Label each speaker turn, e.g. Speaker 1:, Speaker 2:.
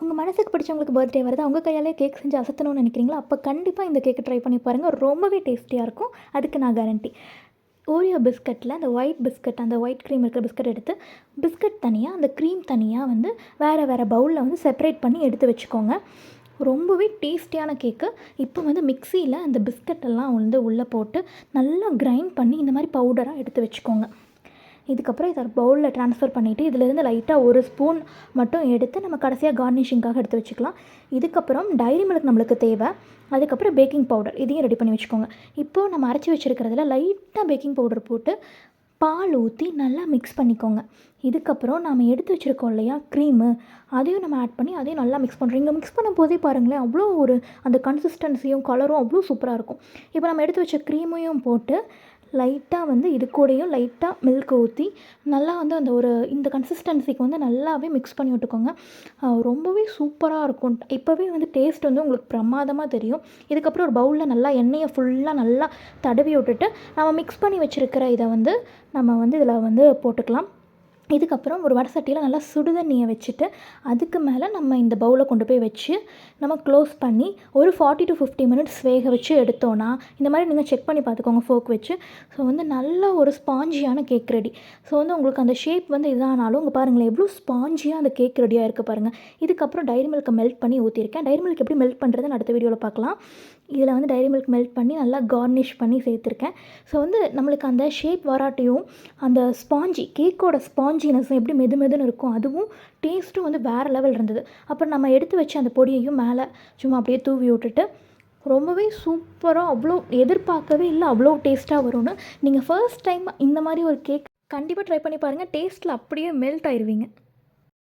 Speaker 1: உங்கள் மனசுக்கு பிடிச்சவங்களுக்கு பர்த்டே வருது, அவங்க கையாலே கேக் செஞ்சு அசத்தணும்னு நினைக்கிறீங்களா? அப்போ கண்டிப்பாக இந்த கேக்கை ட்ரை பண்ணி பாருங்கள். ரொம்பவே டேஸ்டியாக இருக்கும். அதுக்கு நான் கேரண்டி. ஓரியோ பிஸ்கட்டில் அந்த ஒயிட் பிஸ்கட், அந்த ஒயிட் க்ரீம் இருக்கிற பிஸ்கட் எடுத்து, பிஸ்கட் தனியாக, அந்த க்ரீம் தனியாக வந்து வேறு வேறு பவுலில் வந்து செப்பரேட் பண்ணி எடுத்து வச்சுக்கோங்க. ரொம்பவே டேஸ்டியான கேக்கு. இப்போ வந்து மிக்சியில் அந்த பிஸ்கட்டெல்லாம் வந்து உள்ளே போட்டு நல்லா கிரைண்ட் பண்ணி இந்த மாதிரி பவுடராக எடுத்து வச்சுக்கோங்க. இதுக்கப்புறம் இதை பவுலில் ட்ரான்ஸ்ஃபர் பண்ணிவிட்டு இதிலேருந்து லைட்டாக 1 ஸ்பூன் மட்டும் எடுத்து நம்ம கடைசியாக கார்னிஷிங்காக எடுத்து வச்சுக்கலாம். இதுக்கப்புறம் டைரி மில்க் நம்மளுக்கு தேவை. அதுக்கப்புறம் பேக்கிங் பவுடர் இதையும் ரெடி பண்ணி வச்சுக்கோங்க. இப்போது நம்ம அரைச்சி வச்சுருக்கிறதுல லைட்டாக பேக்கிங் பவுடர் போட்டு பால் ஊற்றி நல்லா மிக்ஸ் பண்ணிக்கோங்க. இதுக்கப்புறம் நாம் எடுத்து வச்சுருக்கோம் இல்லையா க்ரீமு, அதையும் நம்ம ஆட் பண்ணி அதையும் நல்லா மிக்ஸ் பண்ணுறோம். இங்கே மிக்ஸ் பண்ணும் போதே பாருங்களேன், அவ்வளோ ஒரு அந்த கன்சிஸ்டன்சியும் கலரும் அவ்வளோ சூப்பராக இருக்கும். இப்போ நம்ம எடுத்து வச்ச க்ரீமையும் போட்டு லைட்டாக வந்து இது கூடயும் லைட்டாக மில்க் ஊற்றி நல்லா வந்து அந்த ஒரு இந்த கன்சிஸ்டன்சிக்கு வந்து நல்லாவே மிக்ஸ் பண்ணி விட்டுக்கோங்க. ரொம்பவே சூப்பராக இருக்கும். இப்போவே வந்து டேஸ்ட் வந்து உங்களுக்கு பிரமாதமாக தெரியும். இதுக்கப்புறம் ஒரு பவுலில் நல்லா எண்ணெயை ஃபுல்லாக நல்லா தடவி விட்டுட்டு நம்ம மிக்ஸ் பண்ணி வச்சுருக்கிற இதை வந்து நம்ம வந்து இதில் வந்து போட்டுக்கலாம். இதுக்கப்புறம் ஒரு வடை சட்டியில் நல்லா சுடுதண்ணியை வச்சுட்டு அதுக்கு மேலே நம்ம இந்த பவுலை கொண்டு போய் வச்சு நம்ம க்ளோஸ் பண்ணி ஒரு 40 to 50 மினிட்ஸ் வேக வச்சு எடுத்தோன்னா இந்த மாதிரி நீங்கள் செக் பண்ணி பார்த்துக்கோங்க ஃபோர்க் வச்சு. ஸோ வந்து நல்ல ஒரு ஸ்பாஞ்சியான கேக் ரெடி. ஸோ வந்து உங்களுக்கு அந்த ஷேப் வந்து இதானாலும் இங்கே பாருங்களேன் எவ்வளோ ஸ்பாஞ்சியாக அந்த கேக் ரெடியாக இருக்குது பாருங்கள். இதுக்கப்புறம் டைரி மில்க்கை மெல்ட் பண்ணி ஊற்றிருக்கேன். டைரி மில்க் எப்படி மெல்ட் பண்ணுறதுன்னு அடுத்த வீடியோவில் பார்க்கலாம். இதில் வந்து டைரி மில்க் மெல்ட் பண்ணி நல்லா கார்னிஷ் பண்ணி சேர்த்துருக்கேன். ஸோ வந்து நம்மளுக்கு அந்த ஷேப் வராட்டையும் அந்த ஸ்பாஞ்சி கேக்கோட ஸ்பாஞ்சினஸும் எப்படி மெதுன்னு இருக்கும், அதுவும் டேஸ்ட்டும் வந்து வேறு லெவல் இருந்தது. அப்புறம் நம்ம எடுத்து வச்சு அந்த பொடியையும் மேலே சும்மா அப்படியே தூவி விட்டுட்டு ரொம்பவே சூப்பராக, அவ்வளோ எதிர்பார்க்கவே இல்லை அவ்வளோ டேஸ்ட்டாக வரும்னு. நீங்கள் ஃபர்ஸ்ட் டைம் இந்த மாதிரி ஒரு கேக் கண்டிப்பாக ட்ரை பண்ணி பாருங்கள். டேஸ்ட்டில் அப்படியே மெல்ட் ஆயிடுவீங்க.